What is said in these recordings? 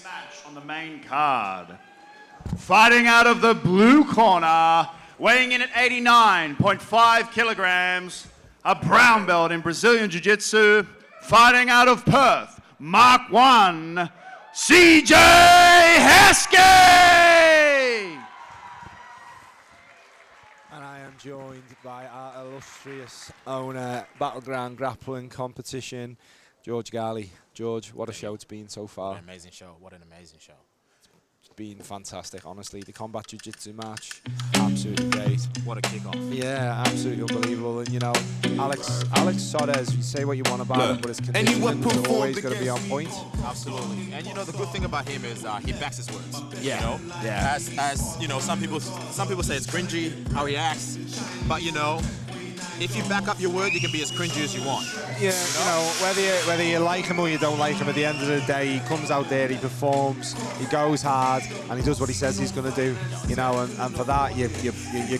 match on the main card. Fighting out of the blue corner, weighing in at 89.5 kilograms, a brown belt in Brazilian Jiu-Jitsu, fighting out of Perth, Mark 1, 𝐁𝐆𝟔 Heske! And I am joined by our illustrious owner, Battleground Grappling Competition, 𝐁𝐆𝟔. George, what a show it's been so far. What an amazing show. What an amazing show. It's been fantastic, honestly. The combat jiu-jitsu match, absolutely great. What a kickoff. Yeah, absolutely unbelievable. And, you know, Alex Soares, you say what you want about him, but his conditioning is always going to be on point. Absolutely. And, you know, the good thing about him is he backs his words. Yeah. You know? Yeah. As you know, some people say it's cringy how he acts, but, you know, if you back up your word, you can be as cringy as you want. Yeah, you know, whether you like him or you don't like him, at the end of the day, he comes out there, he performs, he goes hard, and he does what he says he's going to do. You know, and for that, you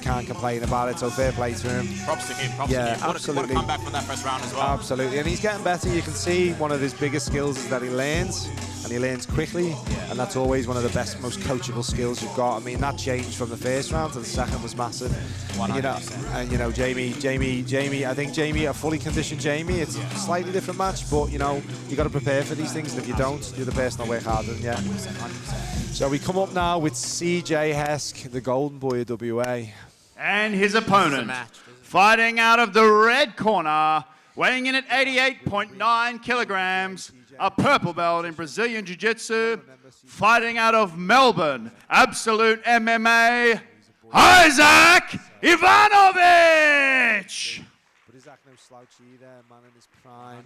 can't complain about it. So fair play to him. Props to him. Props to him. Absolutely. What a comeback from that first round as well. Absolutely, and he's getting better. You can see one of his biggest skills is that he learns. And he learns quickly, and that's always one of the best, most coachable skills you've got. I mean, that changed from the first round to the second was massive. And, you know, Jamie. I think Jamie, a fully conditioned Jamie, it's a slightly different match, but you know, you got to prepare for these things. And if you don't, you're the person that work harder than you. 100%. So we come up now with 𝐁𝐆𝟔 Heske, the golden boy of WA, and his opponent, fighting out of the red corner, weighing in at 88.9 kilograms. A purple belt in Brazilian Jiu-Jitsu, fighting out of Melbourne, Absolute MMA, Isak Ivanovic! But Isak no slouch either, man in his prime.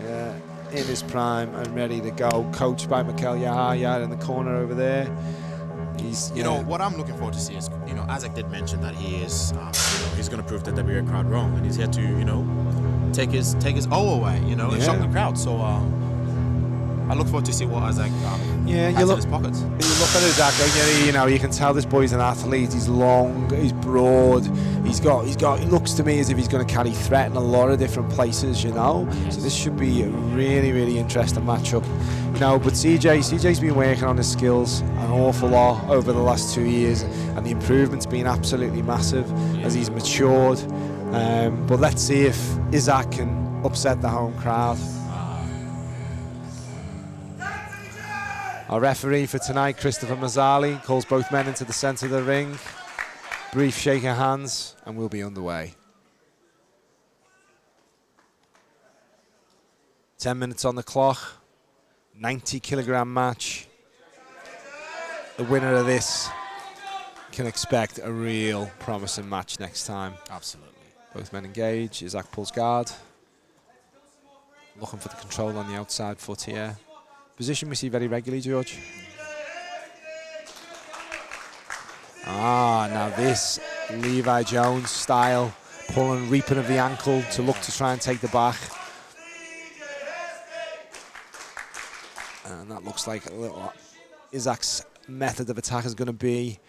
Yeah, in his prime and ready to go. Coached by 𝐁𝐆𝟔 in the corner over there. You know, what I'm looking forward to see is, you know, Isak did mention that he is, you know, he's going to prove the WA crowd wrong, and he's here to, you know, take his O away, you know, and shock the crowd. So, I look forward to see what Isak has in his pockets. You look at Isak, you know, you can tell this boy's an athlete. He's long, he's broad, he looks to me as if he's going to carry threat in a lot of different places, you know. So this should be a really, really interesting matchup. You know, but 𝐁𝐆's been working on his skills an awful lot over the last 2 years, and the improvement's been absolutely massive as he's matured. But let's see if Isak can upset the home crowd. Our referee for tonight, Christopher Mazzali, calls both men into the centre of the ring. Brief shake of hands, and we'll be underway. 10 minutes on the clock. 90-kilogram match. The winner of this can expect a real promising match next time. Absolutely. Both men engage. Isak pulls guard. Looking for the control on the outside foot here. Position we see very regularly, George. Now this Levi Jones style pulling, reaping of the ankle to look to try and take the back. And that looks like a little Isak's method of attack is going to be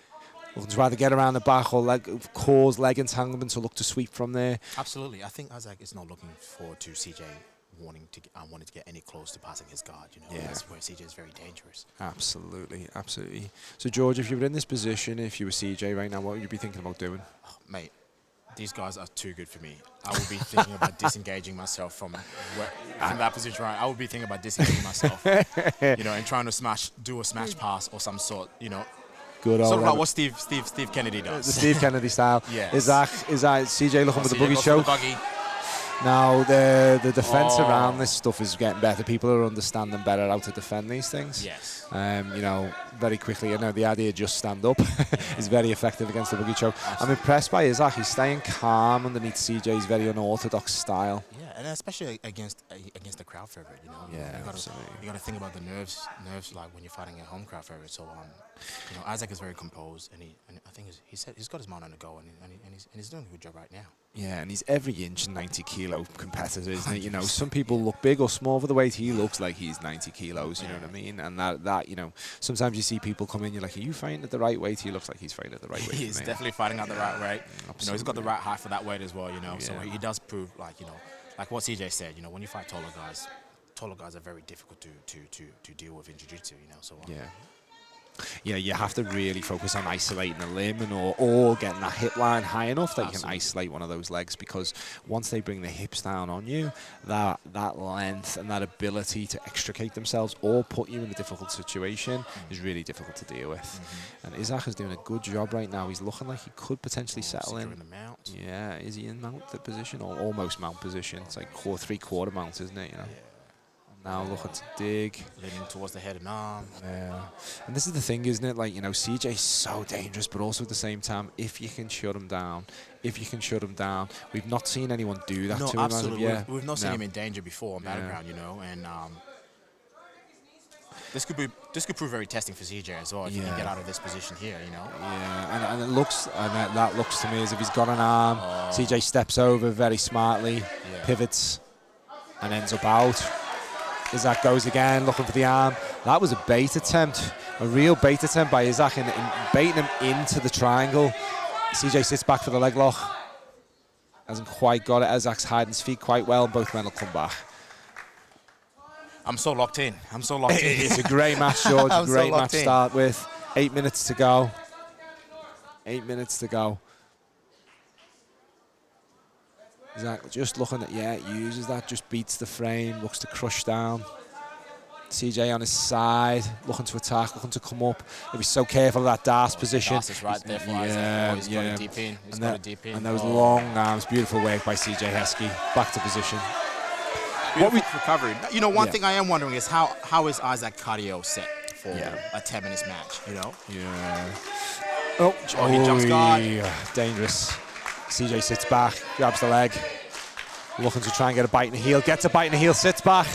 looking to either get around the back or cause leg entanglement to look to sweep from there. Absolutely. I think Isak is not looking forward to 𝐁𝐆 wanting to get any close to passing his guard, you know. Yeah. That's where 𝐁𝐆 is very dangerous. Absolutely, absolutely. So George, if you were in this position, if you were 𝐁𝐆 right now, what would you be thinking about doing? Oh, mate, these guys are too good for me. I would be thinking about disengaging myself from that position, right? I would be thinking about disengaging myself, you know, and trying to do a smash pass or some sort, you know. Good old sort of like what Steve Kennedy does. The Steve Kennedy style. Yes. Is that 𝐁𝐆 looking for the buggy choke? Now the defense around this stuff is getting better. People are understanding better how to defend these things. Yes. You know, very quickly. You know, the idea of just stand up is very effective against the buggy choke. Absolutely. I'm impressed by Isak. He's staying calm underneath 𝐁𝐆's very unorthodox style. Yeah, and especially against the crowd favorite. You know. Yeah, absolutely. You got to think about the nerves like when you're fighting a home crowd favorite. So you know, Isak is very composed, and I think he's got his mind on the go, and he's doing a good job right now. Yeah, and he's every inch 90-kilo competitor, isn't he? You know, some people look big or small for the weight. He looks like he's 90 kilos, you know what I mean? And that, you know, sometimes you see people come in, you're like, are you fighting at the right weight? He looks like he's fighting at the right weight. He's definitely fighting at the right weight. You know, he's got the right height for that weight as well, you know. Yeah. So he does prove, like, you know, like what 𝐁𝐆 said, you know, when you fight taller guys, taller guys are very difficult to deal with in jiu-jitsu, you know. So yeah, you have to really focus on isolating a limb or getting that hip line high enough that you can isolate one of those legs, because once they bring the hips down on you, that length and that ability to extricate themselves or put you in a difficult situation is really difficult to deal with. And Isak is doing a good job right now. He's looking like he could potentially settle in. The mount. Yeah, is he in mount position or almost mount position? It's like 3/4 mount, isn't it? You know. Now looking to dig. Leaning towards the head and arm. Yeah. And this is the thing, isn't it? Like, you know, CJ's so dangerous, but also at the same time, if you can shut him down, we've not seen anyone do that to him. Absolutely. As of yet. We've not seen him in danger before on Battleground, you know, and this could prove very testing for CJ as well if he can get out of this position here, you know. Yeah, and it looks, that looks to me as if he's got an arm. CJ steps over very smartly, pivots, and ends up out. Isak goes again, looking for the arm. That was a bait attempt, a real bait attempt by Isak, and baiting him into the triangle. CJ sits back for the leg lock. Hasn't quite got it. Isak's hiding his feet quite well, and both men will come back. I'm so locked in. It's a great match, George. Great match to start with. 8 minutes to go. 8 minutes to go. Isak just looking at, uses that, just beats the frame, looks to crush down. CJ on his side, looking to attack, looking to come up. He'll be so careful of that DAS position. DAS is right there for Isaac. He's got it deep in. And those long arms, beautiful work by CJ Heske. Back to position. Recovery. You know, one thing I am wondering is how is Isaac cardio set for a 10-minute match, you know? Yeah. Oh, he jumps guard. Dangerous. CJ sits back, grabs the leg, looking to try and get a bite in the heel. Gets a bite in the heel, sits back.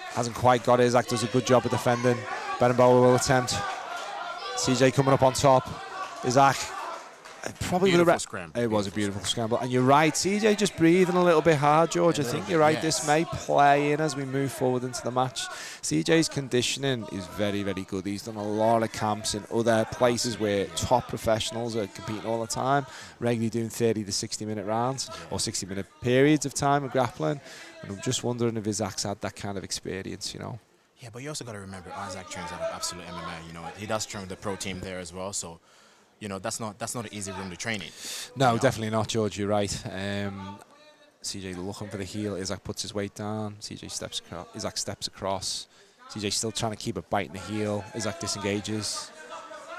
Hasn't quite got it. Isak does a good job of defending. Berimbolo will attempt. CJ coming up on top. Isak probably would have. It was a beautiful scramble. And you're right, CJ just breathing a little bit hard, George. I think you're right. Yes. This may play in as we move forward into the match. CJ's conditioning is very, very good. He's done a lot of camps in other places where top professionals are competing all the time, regularly doing 30 to 60-minute rounds or 60-minute periods of time of grappling. And I'm just wondering if Isak's had that kind of experience, you know. Yeah, but you also got to remember Isaac trains at absolute MMA. You know, he does train with the pro team there as well, so. You know, that's not an easy room to train in. No, definitely not, George. You're right. CJ looking for the heel. Isak puts his weight down. CJ steps across. Isak steps across. CJ still trying to keep a bite in the heel. Isak disengages.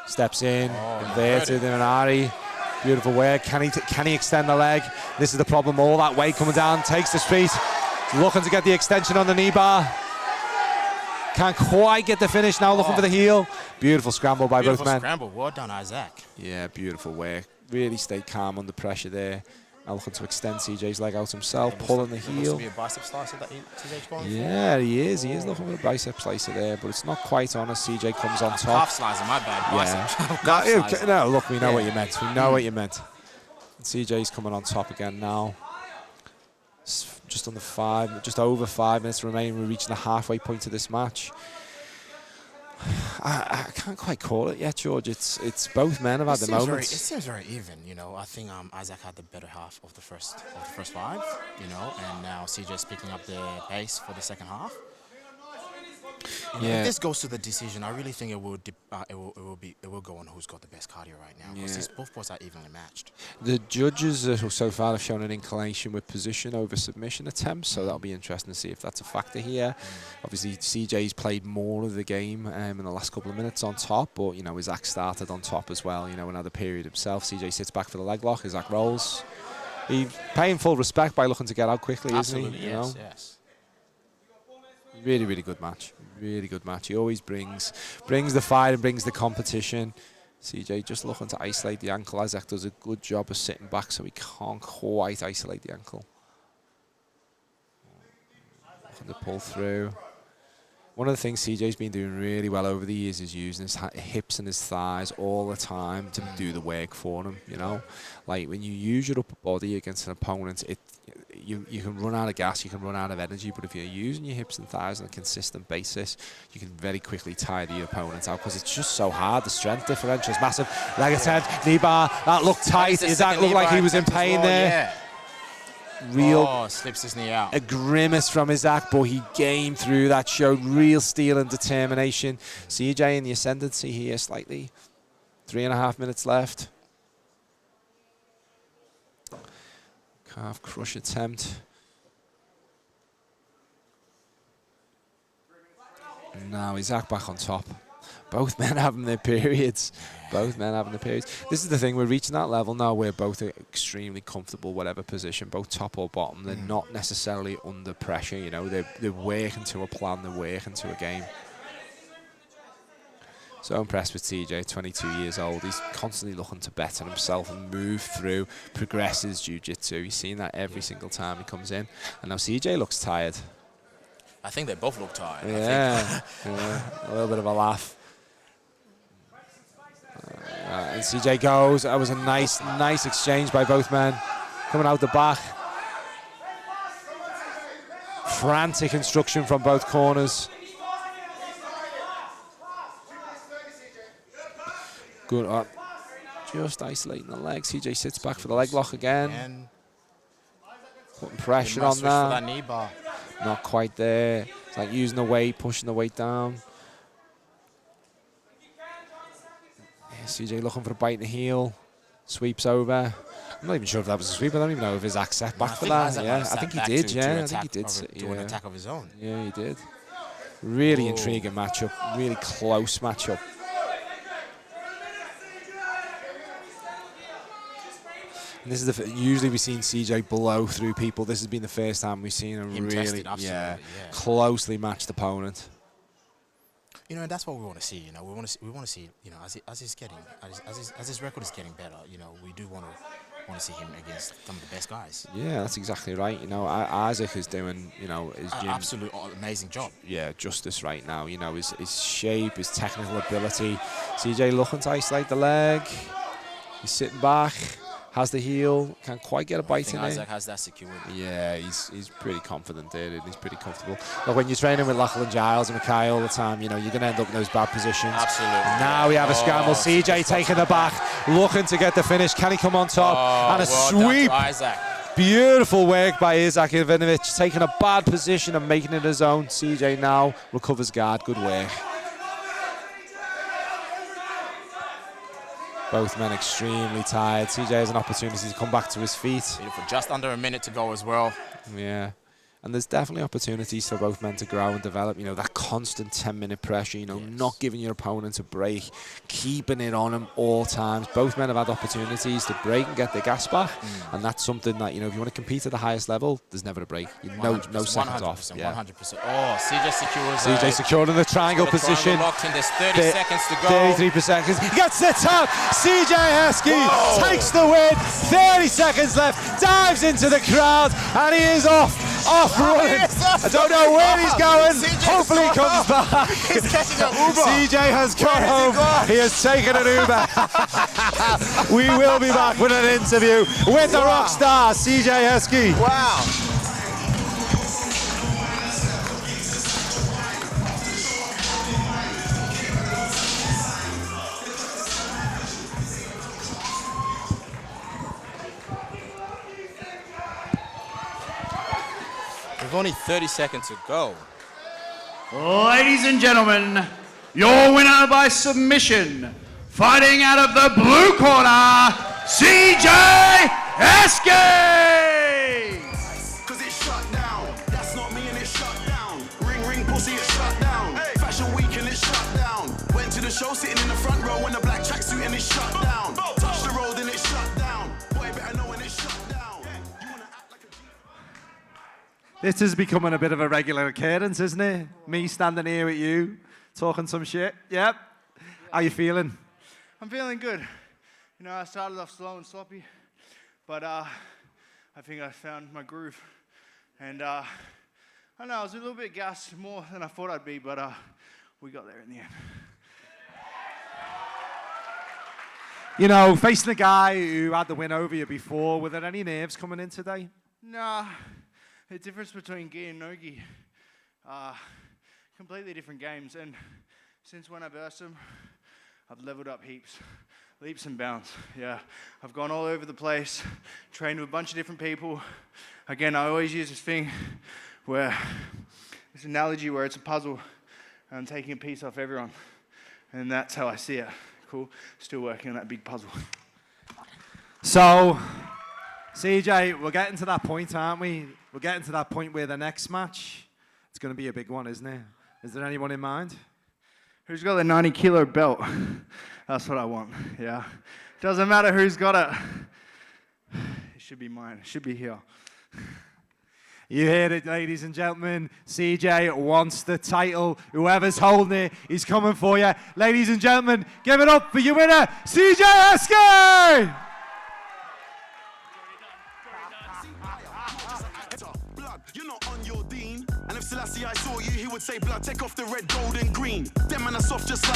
Steps in. Inverted in an Ari. Beautiful work. Can he extend the leg? This is the problem. All that weight coming down. Takes the feet. Looking to get the extension on the knee bar. Can't quite get the finish now, looking for the heel. Beautiful scramble by both men. Beautiful scramble. Well done, Isaac. Yeah, beautiful work. Really stayed calm under pressure there. Now looking to extend CJ's leg out himself, pulling the heel. Must be a bicep slicer that CJ's going for. Yeah, he is. He is looking for a bicep slicer there, but it's not quite on as CJ comes on top. Calf slicer, my bad. Bicep. No, look, we know what you meant. We know what you meant. And CJ's coming on top again now. Just over 5 minutes remaining. We're reaching the halfway point of this match. I can't quite call it yet, George. It's both men have had the moments. It seems very even, you know. I think Isaac had the better half of the first 5, you know, and now CJ's picking up the pace for the second half. If this goes to the decision, I really think it will go on who's got the best cardio right now, because both boys are evenly matched. The judges so far have shown an inclination with position over submission attempts, so that'll be interesting to see if that's a factor here. Obviously, CJ's played more of the game in the last couple of minutes on top, but you know, Isak started on top as well. You know, another period himself. CJ sits back for the leg lock. Isak rolls. He's paying full respect by looking to get out quickly, isn't he? Yes. Really, really good match. Really good match. He always brings the fight and brings the competition. CJ just looking to isolate the ankle. Isak does a good job of sitting back, so he can't quite isolate the ankle. Looking to pull through. One of the things CJ's been doing really well over the years is using his hips and his thighs all the time to do the work for him, you know? Like, when you use your upper body against an opponent, you can run out of gas, you can run out of energy, but if you're using your hips and thighs on a consistent basis, you can very quickly tire the opponent out, because it's just so hard. The strength differential is massive. Leg attempt, knee bar, that looked tight. That looked like he was in pain there. real slips his knee out. a grimace from Isak, but he gained through that, showed real steel and determination. CJ in the ascendancy here slightly. 3.5 minutes left. Calf crush attempt. And now Isak back on top. Both men having their periods. Both men having their periods. This is the thing, we're reaching that level now where both are extremely comfortable, whatever position, both top or bottom. They're not necessarily under pressure, you know. They're working to a plan, they're working to a game. So impressed with TJ, 22 years old. He's constantly looking to better himself and move through, progress his jiu-jitsu. He's seen that every single time he comes in. And now CJ looks tired. I think they both look tired. Yeah, yeah, a little bit of a laugh. And CJ goes. That was a nice exchange by both men. Coming out the back. Frantic instruction from both corners. Good. Just isolating the leg. CJ sits back for the leg lock again. Putting pressure on that. Knee bar. Not quite there. It's like using the weight, pushing the weight down. Yeah, CJ looking for a bite in the heel. Sweeps over. I'm not even sure if that was a sweep. I don't even know if Isak set back for that. Yeah, I think he did. Yeah, I think he did. To an attack of his own. Yeah, he did. Really intriguing matchup. Really close matchup. And this is usually we've seen CJ blow through people. This has been the first time we've seen a really closely matched opponent. You know, and that's what we want to see. You know, we want to see. You know, as his record is getting better. You know, we do want to see him against some of the best guys. Yeah, that's exactly right. You know, Isak is doing, you know, his gym. Absolute amazing job. Yeah, justice right now. You know, his shape, his technical ability. CJ looking to isolate the leg. He's sitting back. Has the heel, can't quite get a bite in it. Isak has that secured. Yeah, he's pretty confident there, and he's pretty comfortable. But when you're training with Lachlan Giles and Mackay all the time, you know, you're going to end up in those bad positions. Absolutely. And now we have a scramble. CJ taking the back, looking to get the finish. Can he come on top? And a sweep. Beautiful work by Isak Ivanovic, taking a bad position and making it his own. CJ now recovers guard. Good work. Both men extremely tired. CJ has an opportunity to come back to his feet. For just under a minute to go as well. Yeah. And there's definitely opportunities for both men to grow and develop. You know, that constant 10-minute pressure, you know, not giving your opponent a break, keeping it on him all times. Both men have had opportunities to break and get their gas back. And that's something that, you know, if you want to compete at the highest level, there's never a break. No seconds off. Yeah. 100%. Oh, CJ secures. CJ secured in the triangle position. Locked in. There's 30 seconds to go. 33 seconds. He gets the top. CJ Heske takes the win. 30 seconds left. Dives into the crowd. And he is off running. I don't know where he's going. Hopefully he comes back. He's catching an Uber. CJ has gone home. He has taken an Uber. We will be back with an interview with the rock star, CJ Heske. Wow. With only 30 seconds to go. Ladies and gentlemen, your winner by submission, fighting out of the blue corner, CJ Heske! Cause it's shut down. That's not me and it's shut down. Ring pussy, it's shut down. Fashion week and it's shut down. Went to the show sitting in the front row in a black tracksuit and it's shut down. Touch the road and it's shut down. Boy, better know when it's shut down. You wanna act like a G. This is becoming a bit of a regular occurrence, isn't it? Me standing here with you, talking some shit. Yep. How you feeling? I'm feeling good. You know, I started off slow and sloppy, but I think I found my groove. And I don't know, I was a little bit gassed, more than I thought I'd be, but we got there in the end. You know, facing a guy who had the win over you before, were there any nerves coming in today? Nah, the difference between gi and no gi, completely different games. And since when I versed him, I've leveled up heaps, leaps and bounds. Yeah, I've gone all over the place, trained with a bunch of different people. Again, I always use this thing where, this analogy where it's a puzzle and I'm taking a piece off everyone. And that's how I see it. Cool. Still working on that big puzzle. So, CJ, we're getting to that point, aren't we? We're getting to that point where the next match, it's going to be a big one, isn't it? Is there anyone in mind? Who's got the 90-kilo belt? That's what I want, yeah. Doesn't matter who's got it. It should be mine. It should be here. You heard it, ladies and gentlemen. CJ wants the title. Whoever's holding it, he's coming for you. Ladies and gentlemen, give it up for your winner, CJ Heske! Blood, you're not on your dean. And if Selassie I saw you, he would say, blood, take off the red, gold, and green. Them man are soft just like